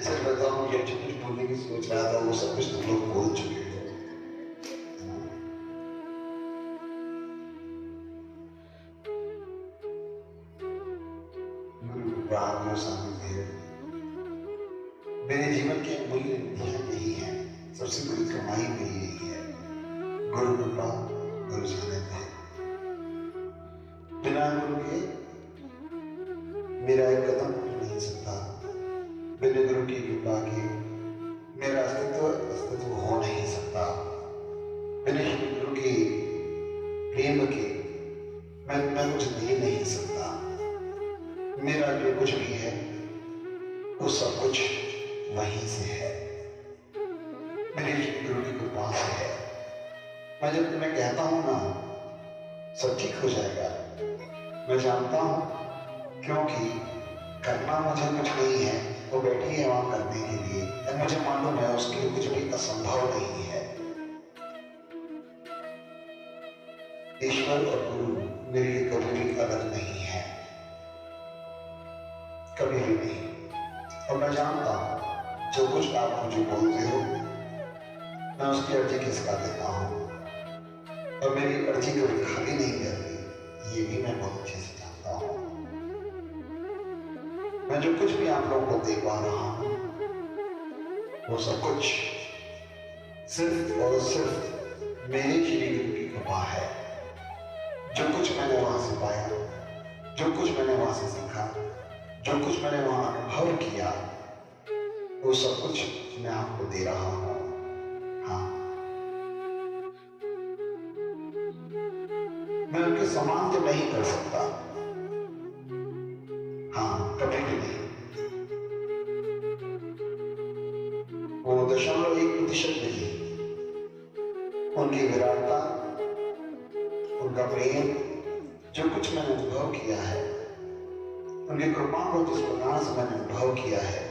सच बताऊं, ये जो कुछ बोलने की सोच रहा था वो सब कुछ तुम लोग बोल चुके हो। गुरु कृपा, गुरु सानिध्य मेरे जीवन की अमूल्य निधियां यही है, सबसे बड़ी कमाई मेरी यही है। गुरु कृपा, गुरु सानिध्य। बिना गुरु के मेरा एक कदम उठ नहीं सकता। बिना गुरु की कृपा के मेरा अस्तित्व हो नहीं सकता। बिना गुरु के प्रेम के मैं कुछ दे नहीं सकता। मेरा जो कुछ भी है वो सब कुछ वहीं से है, मेरे गुरु की कृपा से है। मैं जब तुम्हें कहता हूं ना सब ठीक हो जाएगा, मैं जानता हूं, क्योंकि करना मुझे कुछ नहीं है, वो बैठी है वहां करने के लिए, और मुझे मालूम है उसके लिए कुछ भी असंभव नहीं है। ईश्वर और गुरु मेरे लिए कभी भी अलग नहीं है, कभी भी नहीं। और मैं जानता हूं जो कुछ आप मुझे बोलते हो मैं उसकी अर्जी किसका देता हूं, और मेरी अर्जी कभी खाली नहीं रहती, ये भी मैं बहुत अच्छे से जानता हूं। मैं जो कुछ भी आप लोगों को दे पा रहा हूं वो सब कुछ सिर्फ और सिर्फ मेरे श्री गुरु की कृपा है। जो कुछ मैंने वहां से पाया, जो कुछ मैंने वहां से सीखा, जो कुछ मैंने वहां अनुभव किया, वो सब कुछ मैं आपको दे रहा हूं। हाँ, मैं उनके समान तो नहीं कर सकता, हाँ कभी भी नहीं। वो 0.1% नहीं, उनकी विराटता, उनका प्रेम, जो कुछ मैंने अनुभव किया है, उनकी कृपा को जिस प्रकार से मैंने अनुभव किया है,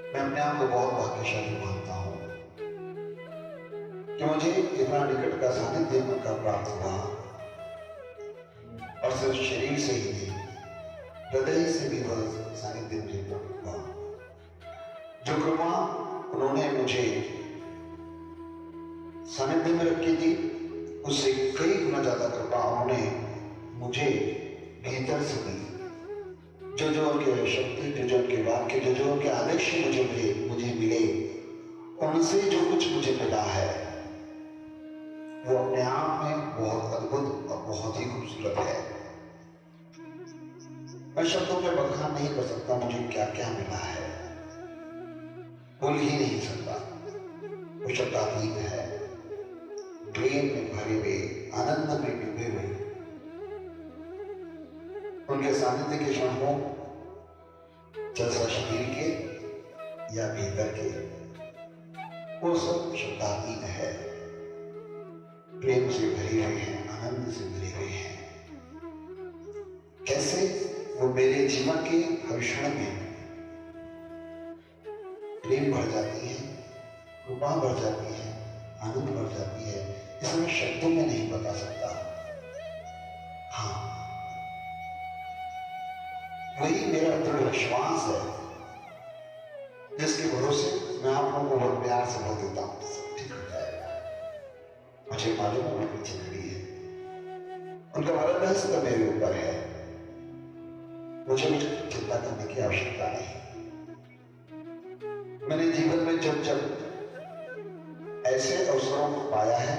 मैं अपने आप को बहुत भाग्यशाली मानता हूं कि मुझे इतना निकट का सानिध्य उनका प्राप्त हुआ, और सिर्फ शरीर से ही नहीं, हृदय से भी वह सानिध्य मुझे प्राप्त हुआ। जो कृपा उन्होंने मुझे सानिध्य में रखी थी, उससे कई गुना ज्यादा कृपा उन्होंने मुझे भीतर से दी। जो जो उनके शब्द, जो जो उनके वाक्य, जो जो उनके आदेश मुझे मिले, उनसे जो कुछ मुझे मिला है वो अपने आप में बहुत अद्भुत और बहुत ही खूबसूरत है। मैं शब्दों में बखान नहीं कर सकता मुझे क्या क्या मिला है, बोल ही नहीं सकता। वो शब्दातीत है, प्रेम में भरे हुए, आनंद में डूबे हुए। उनके सानिध्य के क्षण हो, जैसा शरीर के या भीतर के, वो सब शब्दातीत है, प्रेम से भरे हुए हैं, आनंद से भरे हुए हैं। कैसे वो मेरे जीवन के हर क्षण में प्रेम बढ़ जाती है, कृपा बढ़ जाती है, आनंद बढ़ जाती है, इसे मैं शब्दों में नहीं बता सकता। हाँ, वही मेरा दृढ़ विश्वास है जिसके भरोसे मैं आप लोगों को बहुत प्यार से बोल देता हूं सब ठीक हो जाएगा। मुझे मालूम है वो पीछे खड़ी है, उनका बड़ा रहस्य तो मेरे ऊपर है, मुझे चिंता करने की आवश्यकता नहीं। मैंने जीवन में जब जब ऐसे अवसरों को पाया है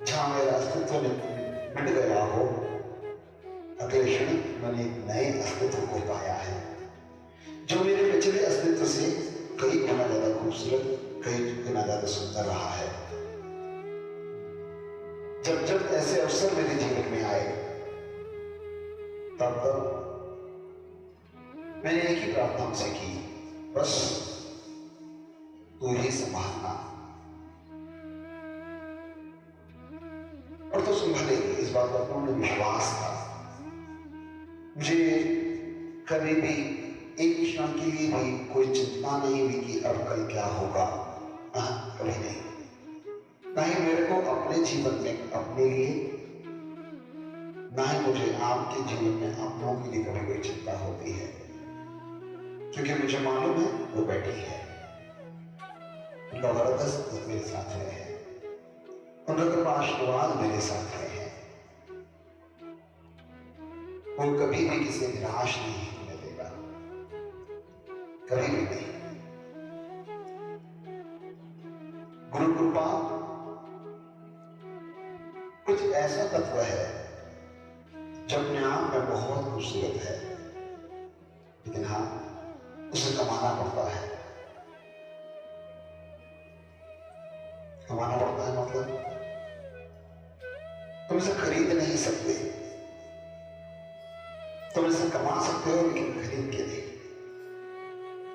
जहां मेरा अस्तित्व मिट गया हो, अगले क्षण मैंने एक नए अस्तित्व को पाया है जो मेरे पिछले अस्तित्व से कई गुना ज्यादा खूबसूरत, कई गुना ज्यादा सुंदर रहा है। जब जब ऐसे अवसर मेरे जीवन में आए तब तब मैंने एक ही प्रार्थना उनसे की, बस तू ही संभालना, और तो संभालेगी, इस बात का पूर्ण विश्वास था। मुझे कभी भी एक क्षण के लिए भी कोई चिंता नहीं हुई कि अब कल क्या होगा, कभी नहीं। ना ही मेरे को अपने जीवन में अपने लिए, ना ही मुझे आपके जीवन में अपनों के लिए कभी कोई चिंता क्योंकि मुझे मालूम है वो बैठी है, उनका वरदान मेरे साथ रहे हैं, उनका कृपा आशीर्वाद मेरे साथ रहे हैं। वो कभी भी किसी निराश नहीं होने देगा, कभी भी नहीं। गुरु कृपा कुछ ऐसा तत्व है जो अपने आप में बहुत खूबसूरत है, लेकिन हाँ, उसे कमाना पड़ता है। कमाना पड़ता है मतलब तुम इसे खरीद नहीं सकते, तुम इसे कमा सकते हो लेकिन खरीद के नहीं।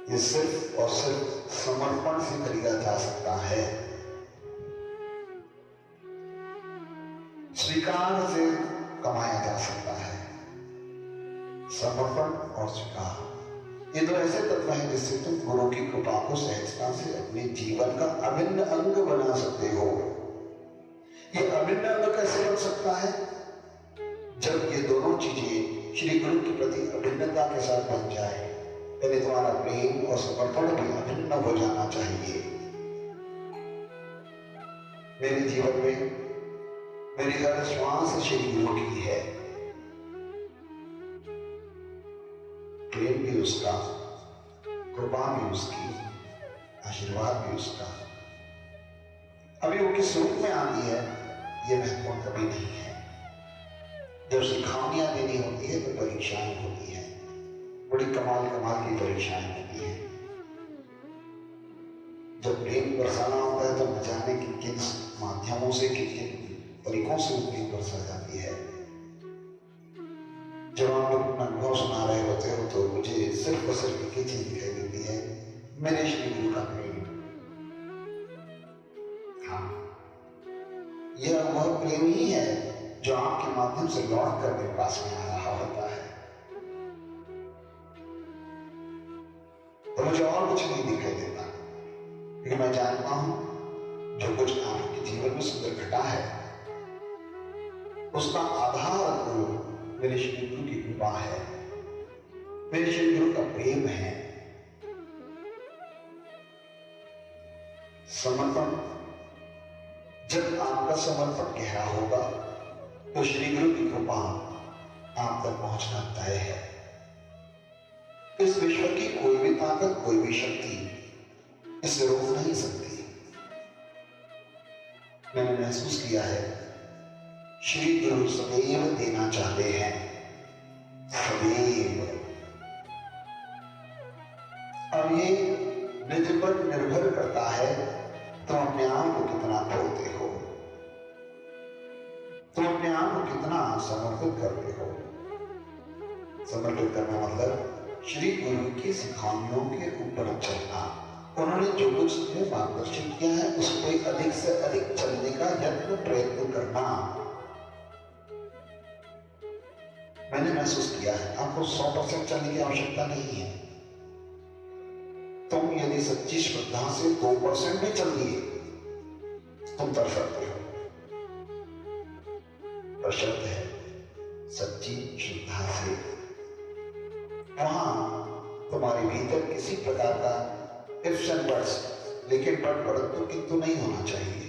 ये सिर्फ और सिर्फ समर्पण से खरीदा जा सकता है, स्वीकार से कमाया जा सकता है। समर्पण और स्वीकार, ये दो ऐसे तत्व हैं जिससे तुम गुरु की कृपा को सहजता से अपने जीवन का अभिन्न अंग बना सकते हो। ये अभिन्न अंग कैसे बन सकता है? जब ये दोनों चीजें श्री गुरु के प्रति अभिन्नता के साथ बन जाए। यानी तुम्हारा प्रेम और समर्पण भी अभिन्न हो जाना चाहिए। मेरे जीवन में मेरी हर श्वास श्री गुरु की है, प्रेम भी उसका, कृपा भी उसकी, आशीर्वाद भी उसका। अभी वो किस रूप में आती है ये महत्वपूर्ण कभी नहीं है। जब सिखावनियां देनी होती है तो परीक्षाएं होती है, बड़ी कमाल की परीक्षाएं होती है। जब प्रेम बरसाना होता है तो न जाने किन किन माध्यमों से, किन किन तरीकों से प्रेम बरसा जाती है। जब आप अपना अनुभव सुना रहे होते हो तो मुझे सिर्फ और सिर्फ एक ही चीज दिखाई देती है, मेरे श्री गुरु का प्रेम। हाँ, यह वह प्रेम ही है जो आपके माध्यम से लौट कर मेरे पास में आ रहा होता है। तो मुझे और कुछ नहीं दिखाई देता, क्योंकि मैं जानता हूं जो कुछ आपके जीवन में सुंदर घटा है उसका आधार मेरे श्री गुरु की कृपा है, मेरे श्री गुरु का प्रेम है। समर्पण, जब आपका समर्पण गहरा होगा तो श्री गुरु की कृपा आप तक पहुंचना तय है। इस विश्व की कोई भी ताकत, कोई भी शक्ति इसे रोक नहीं सकती। मैंने महसूस किया है श्री गुरु सदैव देना चाहते हैं, सदैव। और ये निज पर निर्भर करता है तुम अपने आप को कितना खोते हो, तुम अपने आप को कितना समर्पित करते हो। समर्पित करना मतलब श्री गुरु की सिखावनियों के ऊपर चलना। उन्होंने जो कुछ तुम्हें मार्गदर्शन किया है उस पर अधिक से अधिक चलने का यत्न प्रयत्न करना। मैंने महसूस किया है आपको 100% चलने की आवश्यकता नहीं है। तुम यदि सच्ची श्रद्धा से 2% भी चल दिए तुम कर सकते हो। प्रशस्त है सच्ची श्रद्धा से, वहां तुम्हारे भीतर किसी प्रकार का इफ्स एंड बट्स, लेकिन बट परंतु किंतु नहीं होना चाहिए।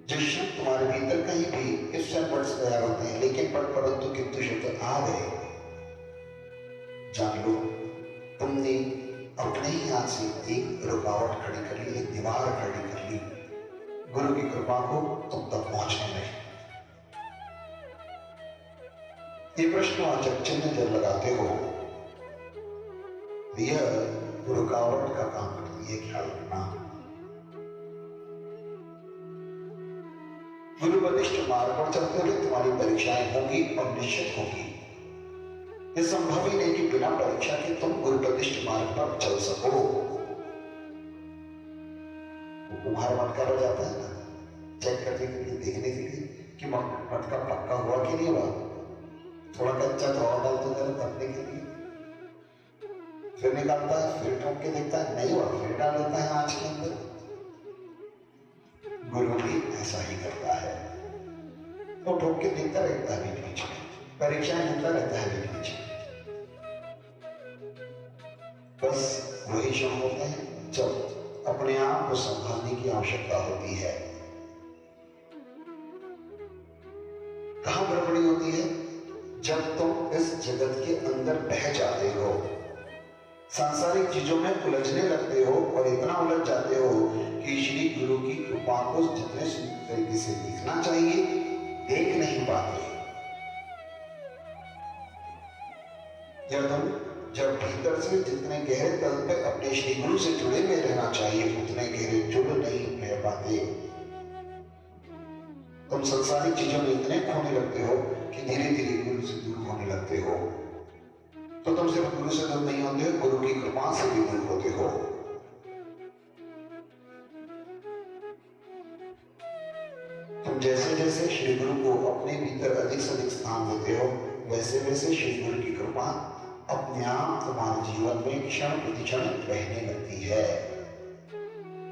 जिस शब्द तुम्हारे भीतर कहीं भी इफ्स एंड बट्स तैयार होते हैं लेकिन बट परंतु किंतु शब्द आ गए, जान लो तुमने अपने ही हाथ से एक रुकावट खड़ी कर ली, एक दीवार खड़ी कर ली गुरु की कृपा को तुम तक पहुंचने में। ये प्रश्नवाचक चिन्ह जब लगाते हो यह रुकावट का काम करती है, ख्याल रखना। गुरुपदिष्ट मार्ग पर चलते हुए तुम्हारी परीक्षाएं होंगी और निश्चित होगी। यह संभव ही नहीं कि बिना परीक्षा के तुम गुरुपदिष्ट मार्ग पर चल सको। कुम्हार मटका हो जाता है ना, चेक करने के लिए, देखने के लिए कि मटका पक्का हुआ कि नहीं हुआ। थोड़ा कच्चा तो और डालते जरा तपने के लिए, फिर निकालता है, फिर ठोक के देखता है नहीं हुआ, फिर डाल देता है आंच के अंदर। गुरु भी ऐसा ही करता है, तो ठोक के देखता रहता है बीच बीच में, परीक्षाएं लेता रहता है बीच बीच में। बस वही क्षण होते हैं जब अपने आप को संभालने की आवश्यकता होती है। कहां गड़बड़ी होती है? जब तुम इस जगत के अंदर बह जाते हो, सांसारिक चीजों में उलझने लगते हो और इतना उलझ जाते हो कि श्री गुरु की कृपा को जितने सुंदर तरीके से देखना चाहिए देख नहीं पाते। जब भीतर से जितने गहरे तल पे अपने श्री गुरु से जुड़े हुए रहना चाहिए उतने गहरे जुड़ नहीं रह पाते। तुम संसारिक चीजों में इतने खोने लगते हो कि धीरे धीरे गुरु से दूर होने लगते हो। तो तुम सिर्फ गुरु से दूर नहीं होते, गुरु की कृपा से भी दूर होते हो। तुम जैसे जैसे श्री गुरु को अपने भीतर अधिक से अधिक स्थान देते हो, वैसे वैसे श्री गुरु की कृपा अपने आप तुम्हारे जीवन में क्षण प्रति क्षण रहने लगती है।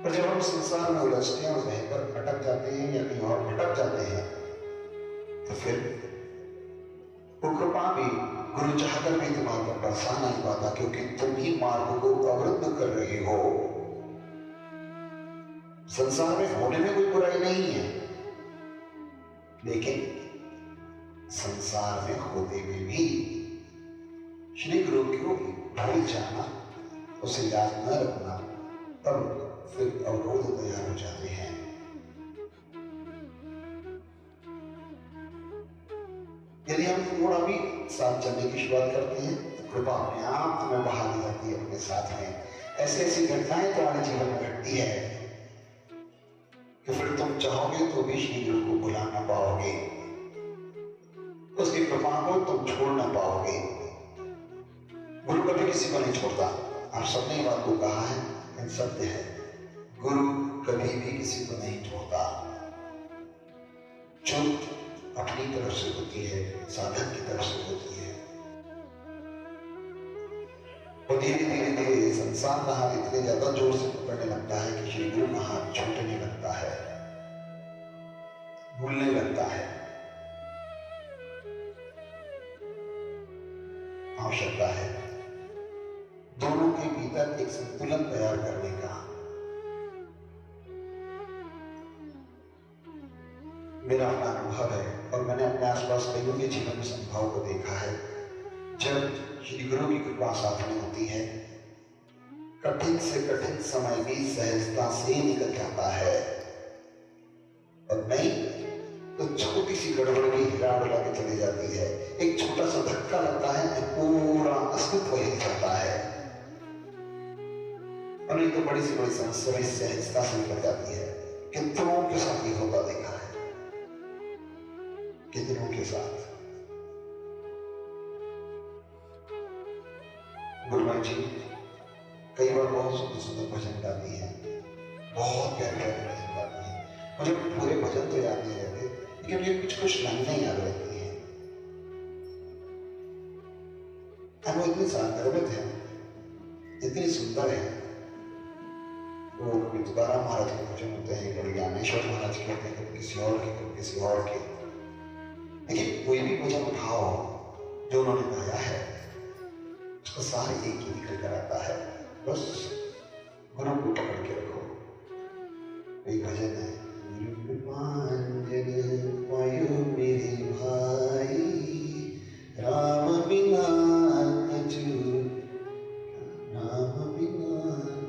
पर जब हम संसार में उलझते हैं और बहकर अटक जाते हैं या कहीं और भटक जाते हैं, तो फिर वो कृपा भी गुरु चाहकर भी तुम्हारे पर बरसा नहीं पाता, क्योंकि तुम ही मार्ग को अवरुद्ध कर रहे हो। संसार में होने में कोई बुराई नहीं है, लेकिन संसार में होते हुए भी श्री गुरु को भूल जाना, उसे याद न रखना, तब फिर अवरोध तैयार हो जाते हैं। यदि हम थोड़ा भी साथ चलने की शुरुआत करते हैं तो कृपा अपने आप तुम्हें बहा दी जाती है अपने साथ में। ऐसी ऐसी घटनाएं तुम्हारे जीवन में घटती है कि फिर तुम चाहोगे तो भी श्री गुरु को भुला ना पाओगे, उसकी कृपा को तुम छोड़ ना पाओगे। गुरु कभी किसी को नहीं छोड़ता, आप सबने ये बात को कहा है, इन सत्य है। गुरु कभी भी किसी को नहीं छोड़ता। छूट अपनी तरफ से होती है, साधक की तरफ से होती है। और धीरे धीरे धीरे संसार का हाथ इतने ज्यादा जोर से पकड़ने लगता है कि श्री गुरु का हाथ छूटने लगता है, भूलने लगता है। आवश्यकता है दोनों के भीतर एक संतुलन तैयार करने का। मेरा अपना अनुभव है और मैंने अपने आसपास कईयों के जीवन में संभाव को देखा है। जब श्री गुरु की कृपा साथ में होती है, कठिन से कठिन समय भी सहजता से निकल जाता है, और नहीं तो छोटी सी गड़बड़ भी हिला उड़ा के चली जाती है। एक छोटा सा धक्का लगता है तो पूरा अस्तित्व हिल जाता है, और नहीं तो बड़ी से बड़ी समस्या सहजता से निकल जाती है। कितनों के साथ ये होता देखा है, कितनों के साथ। गुरुमाई जी कई बार बहुत सुंदर सुंदर भजन गाती है, बहुत प्यारे प्यारे भजन गाती है। मुझे पूरे भजन तो याद नहीं रहते, लेकिन मुझे कुछ कुछ लाइनें याद रहती हैं। वो इतनी सागर्भित है, इतनी सुंदर है। वो कभी तुकाराम महाराज के भजन होते हैं, कभी ज्ञानेश्वर महाराज के होते हैं, कभी किसी और के, कभी किसी और के। लेकिन कोई भी भजन उठाओ जो उन्होंने गाया है, उसका सार एक ही निकल कर आता है। बस गुरु को पकड़ के रखो। एक भजन है, वायु मेरे भाई राम बिना कछु, राम बिना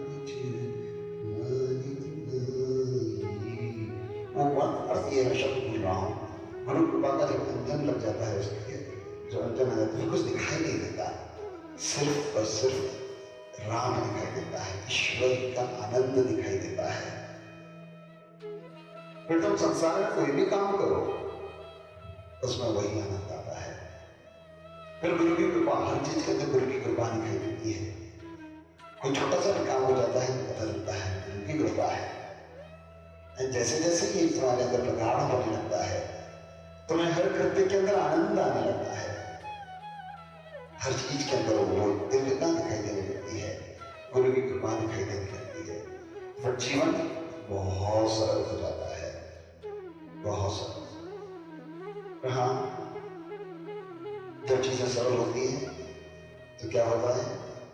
कछु वो अर्थ ये शब्द भूल रहा हूँ। गुरु कृपा का जब अंजन लग जाता है, उसके जो अंजन आ जाता है, कुछ दिखाई नहीं देता, सिर्फ और सिर्फ राम दिखाई देता है, ईश्वर का आनंद दिखाई देता है। फिर तुम संसार में कोई भी काम करो, उसमें वही आनंद आता है। फिर गुरु की कृपा, हर चीज के अंदर गुरु की कृपा दिखाई देती है। कोई छोटा सा भी काम हो जाता है तो पता लगता है गुरु की कृपा है। जैसे जैसे ये तुम्हारे अंदर प्रगाढ़ होने लगता है, तुम्हें हर कृत्य के अंदर आनंद आने लगता है, हर चीज के अंदर वो दिव्यता दिखाई देने लगती है, गुरु की कृपा दिखाई देने लगती है। फिर जीवन बहुत सरल हो जाता है, बहुत सरल। हाँ, जब चीजें सरल होती हैं तो क्या होता है,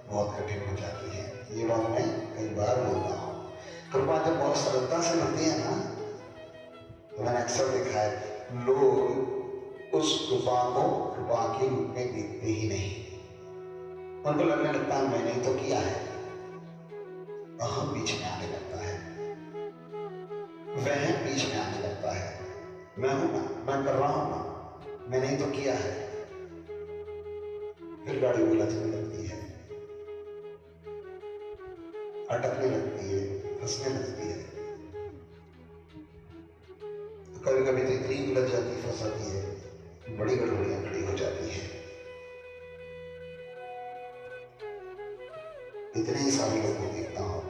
बहुत कठिन हो जाती है। ये बात मैं कई बार बोलता हूँ। कृपा जब बहुत सरलता से मिलती है ना, तो मैंने अक्सर देखा है लोग उस कृपा को कृपा के रूप में देखते ही नहीं। उनको लगने लगता है मैंने तो किया है, अहम बीच में आने लगता है, वह बीच में आने लगता है, मैं हूं ना, मैं कर रहा हूं ना, मैंने तो किया है। फिर गाड़ी उलझने लगती है, अटकने लगती है, फंसने लगती है। तो कभी कभी तो इतनी उलझ जाती, फंस जाती है, बड़ी गड़बड़ियां खड़ी हो जाती है। इतने ही सारे लोग को देखता हूं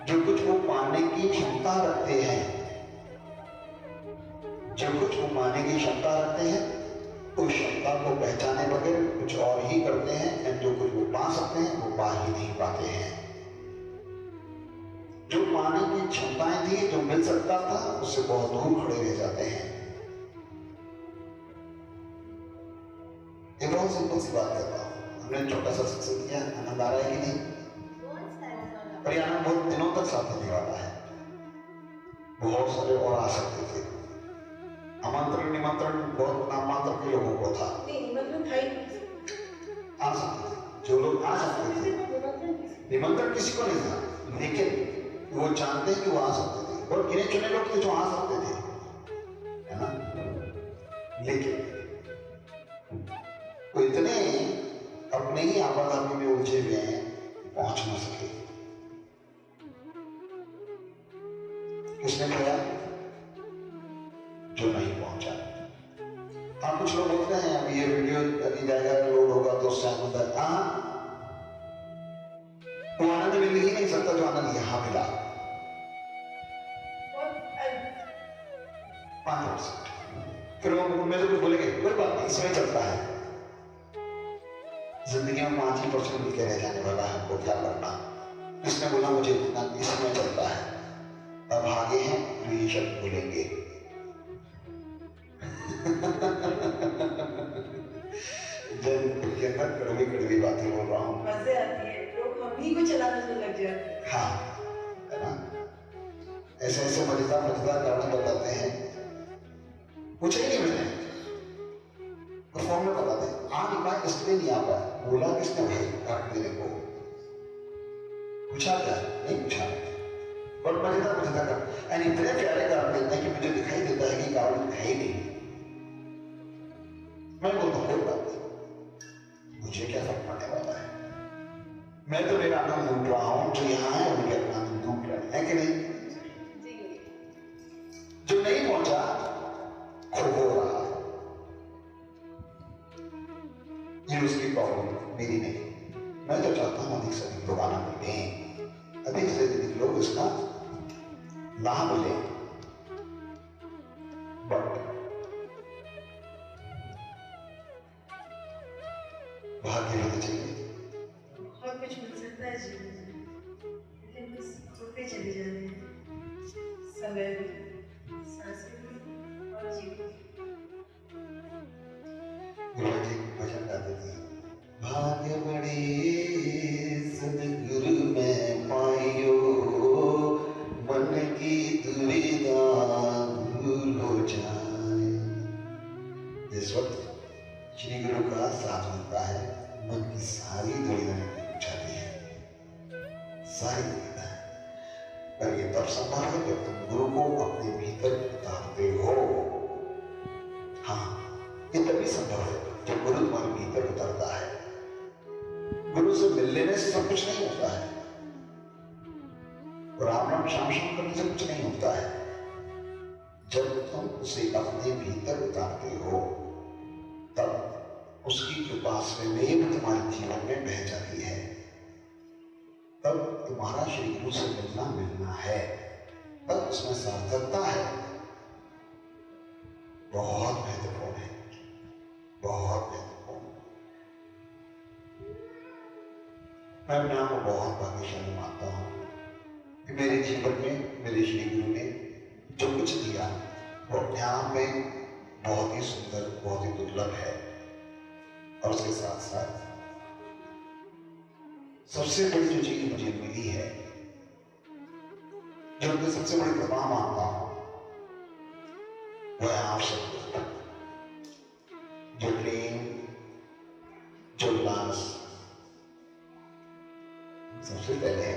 जो कुछ वो पाने की क्षमता रखते हैं, जो कुछ वो पाने की क्षमता रखते हैं, उस क्षमता को पहचाने बगैर कुछ और ही करते हैं, और जो कुछ वो पा सकते हैं वो पा ही नहीं पाते हैं। जो पाने की क्षमताएं थी, जो मिल सकता था, उससे बहुत दूर खड़े रह जाते हैं। एक बहुत सिंपल सी बात करता हूं, हमने छोटा सा सत्संग किया, आनंद आ रहा है कि नहीं? और ये आनंद बहुत दिनों तक साथ देने वाला है। बहुत सारे और आ सकते थे, आमंत्रण निमंत्रण बहुत नामात्र के लोगों को था, आ सकते थे, जो लोग आ सकते थे, निमंत्रण किसी को नहीं था, लेकिन वो जानते कि वो आ सकते थे, और गिने चुने लोग थे जो आ सकते थे, है ना? लेकिन वो इतने अपने ही आवाजाही में उलझे हुए हैं, पहुंच ना सके। किसने खोया? जो नहीं पहुंचा। हाँ, कुछ लोग बोलते हैं अब ये वीडियो अभी जाएगा, लोड होगा तो उससे आनंद है। हाँ, वो आनंद मिल ही नहीं सकता जो आनंद यहां मिला। 5%। फिर वो मेरे को बोलेंगे कोई बात नहीं, इसमें चलता है। जिंदगी में 5% मिलकर रह जाने वाला है, हमको क्या करना। इसने बोला मुझे इतना, इसमें चलता है, अब आगे हैं तो ये शब्द बोलेंगे। जब कड़वी कड़वी बातें बोल रहा हूँ, मजे आती है, लोग हम ही को चलाने से लग जाते हैं। हाँ, है ना? ऐसे ऐसे मजेदार मजेदार कारण बताते हैं, पूछे ही नहीं मैंने, फॉर्म में बताते हैं, आ नहीं पाए इसलिए नहीं आ पाया, बोला किसने भाई काट देने को, पूछा क्या? नहीं पूछा। और मजेदार मजेदार कारण, एंड इतने प्यारे कारण देते हैं कि मुझे दिखाई देता है कि कारण है ही नहीं। मैं बोलता हूँ कोई बात नहीं, मुझे क्या फर्क पड़ने वाला है, मैं तो मेरा आनंद लूट रहा हूं, जो यहाँ है उनके अपना आनंद लूट रहे हैं कि नहीं? जो नहीं पहुंचा खो हो रहा है, ये उसकी प्रॉब्लम, मेरी नहीं। मैं तो चाहता हूं अधिक से अधिक लोग आनंद लें, अधिक से अधिक लोग इसका लाभ लें, बट भाग्य होना चाहिए। बहुत कुछ मिल सकता है जीवन में, लेकिन बस होते चले जाते हैं, समय सांसें और जीवन। गुरुजी भजन गाते थे, भाग्य बड़े सदगुरु में पायो, मन की दुविधा दूर हो जाए। इस वक्त श्री गुरु का साथ मिलता है, मन की सारी दुविधाएं दूर जाती है, सारी दुविधाएं। पर ये तब संभव है जब तुम गुरु को अपने भीतर उतारते हो। हाँ, ये तभी संभव है जब गुरु तुम्हारे भीतर उतरता है। गुरु से मिल लेने से सब कुछ नहीं होता है, राम राम श्याम श्याम करने से कुछ नहीं होता है। जब तुम उसे अपने भीतर उतारते हो, तब उसकी कृपा स्वयं तुम्हारे जीवन में बह जाती है। तब तुम्हारा श्री गुरु से मिलना है, तब उसमें सार्थकता है। बहुत महत्वपूर्ण है, बहुत महत्वपूर्ण। मैं अपने आप को बहुत भाग्यशाली मानता हूं कि मेरे जीवन में मेरे श्री गुरु ने जो कुछ दिया वो अपने आप में बहुत ही सुंदर, बहुत ही दुर्लभ है। और उसके साथ साथ सबसे बड़ी जो चीज मुझे मिली है, जो उनकी सबसे बड़ी कृपा मानता हूं, वो है आप सबको। जो प्रेम, जो उल्लास सबसे पहले है।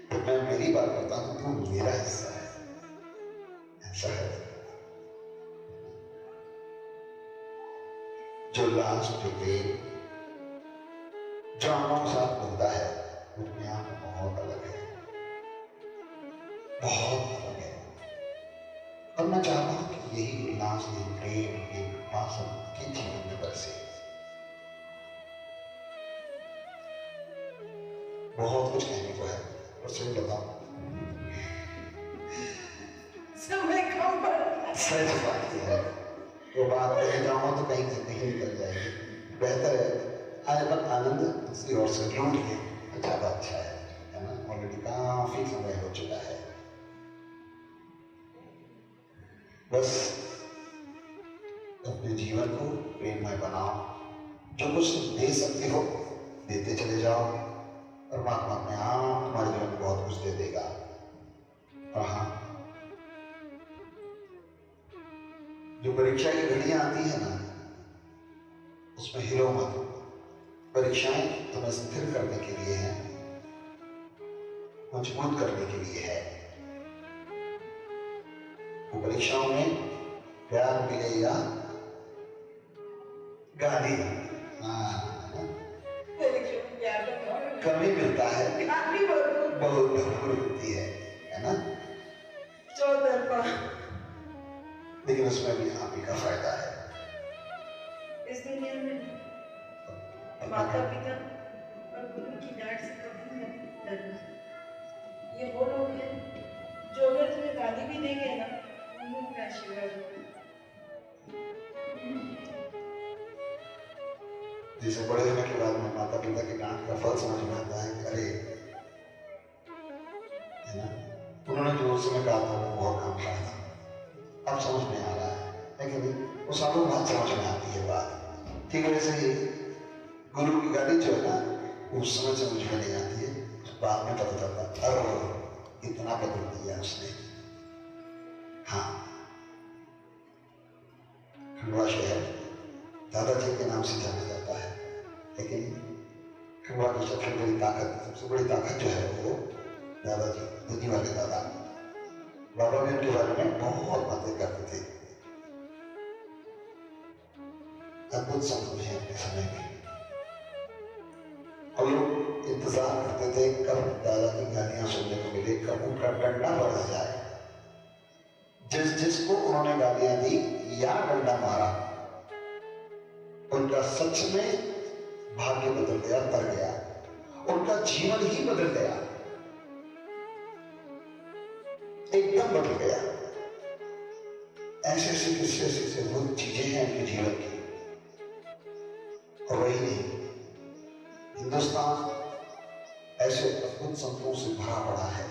तो मैं मेरी बात करता हूं, तू मेरा हिस्सा है, ऐसा है। जो उल्लास, जो प्रेम, जो आंखों के साथ मिलता है, वो अपने आप में बहुत अलग है, बहुत अलग है। और मैं चाहता हूं कि यही उल्लास, यही प्रेम, यही कृपा सबके जीवन में बरसे। बहुत कुछ कहने को है, और सही बताऊं, समय कम पड़ रहा है। सच बात है, वो बात कहे जाऊंगा तो कहीं से नहीं निकल जाएगी। बेहतर है आज अपन आनंद किसी और से लूट के ज्यादा अच्छा है ना। ऑलरेडी काफी समय हो चुका है। बस अपने जीवन को प्रेममय बनाओ, जो कुछ तुम दे सकते हो देते चले जाओ, और परमात्मा अपने आप तुम्हारे जीवन में बहुत कुछ दे देगा। और हाँ, जो परीक्षा की घड़ियां आती है ना, उसमें हिलो मत। परीक्षाएं तुम्हें स्थिर करने के लिए है, मजबूत करने के लिए है। वो परीक्षाओं में प्यार मिलेगा, गाली कमी मिलता है, बहुत भरपूर मिलती है ना। चौतरफा, लेकिन उसमें भी आप ही का फायदा है। इस दुनिया में माता पिता और गुरु की डांट से कभी मत डरना। ये वो लोग हैं जो अगर तुम्हें गाली भी देंगे ना, उन लोगों का आशीर्वाद होगा। जैसे बड़े होने के बाद में माता पिता की डांट का फल समझ में आता है कि अरे, है ना, उन्होंने जो उस समय कहा था वो बहुत काम का था, अब समझ में आ रहा है कि नहीं। वो सालों बाद समझ में आती है बात। ठीक वैसे ही गुरु की गाली जो है ना, उस समय समझ में नहीं आती है, बाद में पता चलता अरे इतना बदल दिया उसने। हाँ, खंडवा शहर दादाजी के नाम से जाना जाता है, लेकिन खंडवा की सबसे बड़ी ताकत जो है वो दादाजी, दूधी वाले दादा। बाबा भी उनके बारे में बहुत बातें करते थे। अद्भुत संत है अपने समय में, और लोग इंतजार करते थे कब दादा की गालियां सुनने को मिले, कब उनका डंडा बरस जाए। जिसको उन्होंने गालियां दी या डंडा मारा, उनका सच में भाग्य बदल गया, तर गया, उनका जीवन ही बदल गया, एकदम बदल गया। ऐसे ऐसे किस्से ऐसे वो चीजें हैं उनके जीवन की। और वही नहीं, हिंदुस्तान ऐसे अद्भुत संतों से भरा पड़ा है।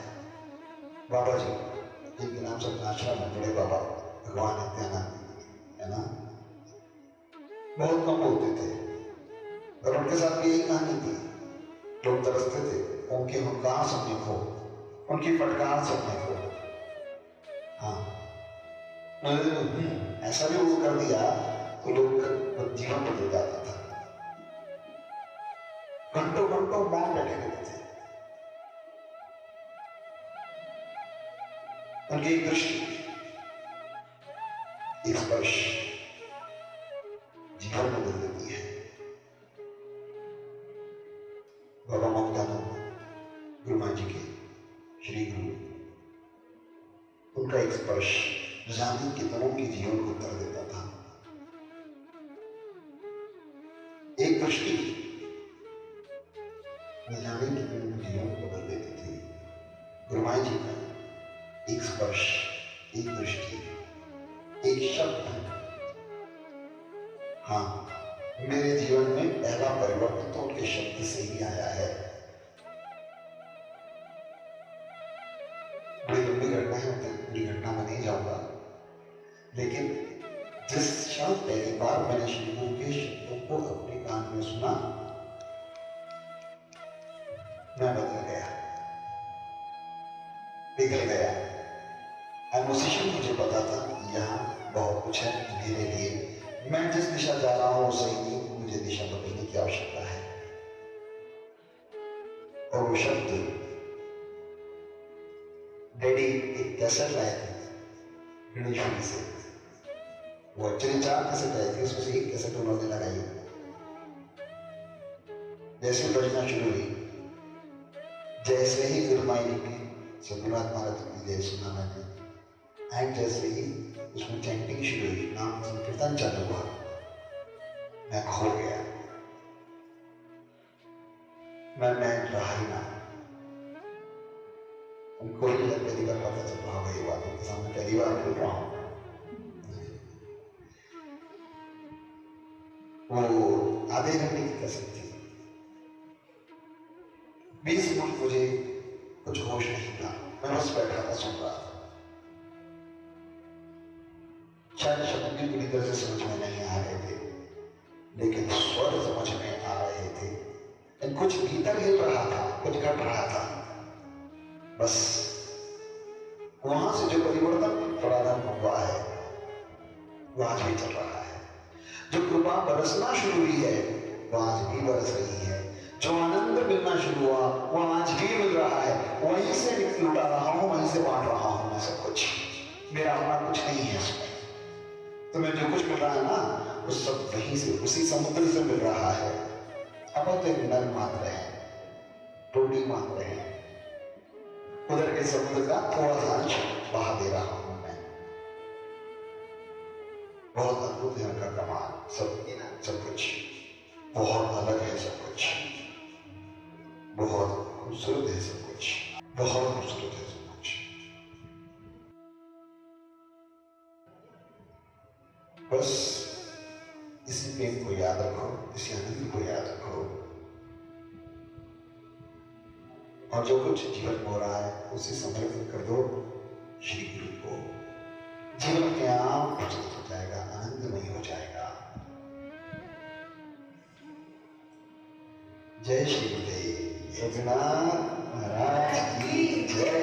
बाबा जी, जिनके नाम से आश्रम है, बड़े बाबा भगवान नित्यानंद, है ना, बहुत कम बोलते थे, और उनके साथ भी यही कहानी थी। लोग तरसते थे उनकी हुंकार सुनने को, उनकी फटकार सुनने को। हाँ, ऐसा भी वो कर दिया तो लोग का जीवन बदल जाता था। घंटों घंटों मौन बैठे रहते थे। उनकी एक दृष्टि, एक स्पर्श जीवन बदल देती है। बाबा मुक्तानंद गुरु महाराज जी के श्री गुरु, उनका एक स्पर्श जाने कितनों के जीवन को कर देता था। एक दृष्टि न जाने कितनों के जीवन को बदल देती थी। गुरु महाराज जी का एक स्पर्श, एक दृष्टि, एक शब्द, हाँ, मेरे जीवन में पहला परिवर्तन तो उनके शब्द से ही आया है। बड़ी लंबी घटना है, पूरी घटना में नहीं जाऊंगा, लेकिन जिस क्षण पहली बार मैंने श्री गुरु के शब्दों को अपने कान में सुना, मैं बदल गया, पिघल गया। एडमिशन मुझे पता था यहाँ बहुत कुछ है मेरे लिए। मैं जिस दिशा जा रहा हूँ सही नहीं, मुझे दिशा बदलने की आवश्यकता है। और वो शब्द डैडी एक कैसेट लाए थे गणेशपुरी से। वो एक्चुअली 4 कैसेट आए थे, उसमें से एक कैसेट उन्होंने लगाई। जैसे बजना शुरू हुई, जैसे ही गुरमाई की सदगुरुनाथ महाराज की जय सुना मैंने, एंड जैसे ही उसमें चैंटिंग शुरू हुई, नाम संकीर्तन चालू हुआ, मैं खो गया। मैं रहा ही ना। उनको ही पहली बार पता चल रहा होगा ये बात, उनके सामने पहली बार बोल रहा हूँ। वो आधे घंटे की कसरत थी। 20 मिनट मुझे कुछ होश नहीं था, मैं बस बैठा था, सुन रहा था। शायद शब्द भी पूरी तरह से समझ में नहीं आ रहे थे, लेकिन स्वर समझ में आ रहे थे। कुछ भीतर हिल रहा था, कुछ घट रहा था। बस वहां से जो परिवर्तन प्रारंभ हुआ है वो आज भी चल रहा है। जो कृपा बरसना शुरू हुई है वो आज भी बरस रही है। जो आनंद मिलना शुरू हुआ वो आज भी मिल रहा है। वहीं से लुटा रहा हूं, वहीं से बांट रहा हूं मैं सब कुछ। मेरा अपना कुछ नहीं है इसमें। तुम्हें जो कुछ मिल रहा है ना, वो सब वहीं से, उसी समुद्र से मिल रहा है। अब तो एक नल मात्र है, टोटी मात्र है। उधर के समुद्र का थोड़ा सा अंश बहा दे रहा हूं मैं। बहुत अद्भुत है उनका कमाल। सब कुछ बहुत अलग है, सब कुछ बहुत खूबसूरत है, सब कुछ बहुत खूबसूरत है, सब कुछ। बस इसी प्रेम को याद रखो, इसी आनंद को याद रखो, और जो कुछ जीवन में हो रहा है उसे समर्पित कर दो श्री गुरु को। जीवन के आप प्रचलित हो जाएगा, आनंदमय हो जाएगा। जय श्री गुरुदेव रघुनाथ महाराज की जय।